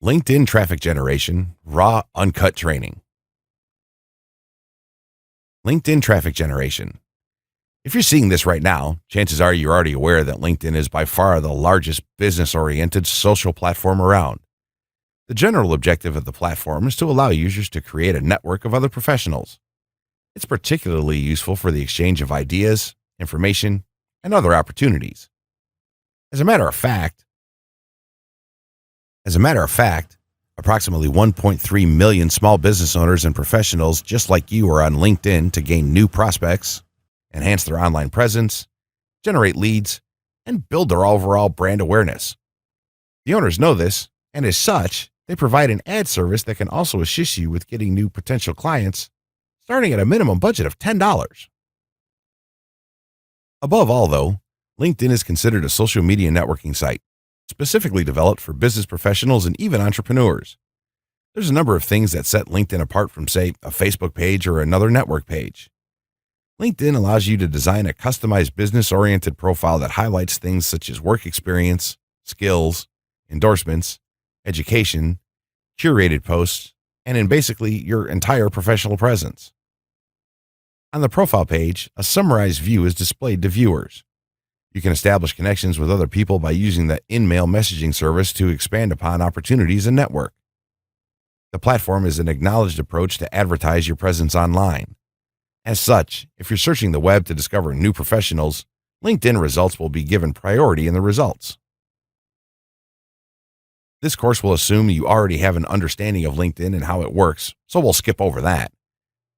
LinkedIn traffic generation, raw, uncut training. LinkedIn traffic generation. If you're seeing this right now, chances are you're already aware that LinkedIn is by far the largest business oriented social platform around. The general objective of the platform is to allow users to create a network of other professionals. It's particularly useful for the exchange of ideas, information, and other opportunities. As a matter of fact, approximately 1.3 million small business owners and professionals just like you are on LinkedIn to gain new prospects, enhance their online presence, generate leads, and build their overall brand awareness. The owners know this, and as such, they provide an ad service that can also assist you with getting new potential clients, starting at a minimum budget of $10. Above all, though, LinkedIn is considered a social media networking site, specifically developed for business professionals and even entrepreneurs. There's a number of things that set LinkedIn apart from, say, a Facebook page or another network page. LinkedIn allows you to design a customized business-oriented profile that highlights things such as work experience, skills, endorsements, education, curated posts, and in basically your entire professional presence. On the profile page, a summarized view is displayed to viewers. You can establish connections with other people by using the in-mail messaging service to expand upon opportunities and network. The platform is an acknowledged approach to advertise your presence online. As such, if you're searching the web to discover new professionals, LinkedIn results will be given priority in the results. This course will assume you already have an understanding of LinkedIn and how it works, so we'll skip over that.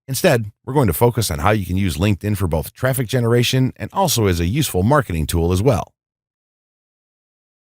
Instead, we're going to focus on how you can use LinkedIn for both traffic generation and also as a useful marketing tool as well.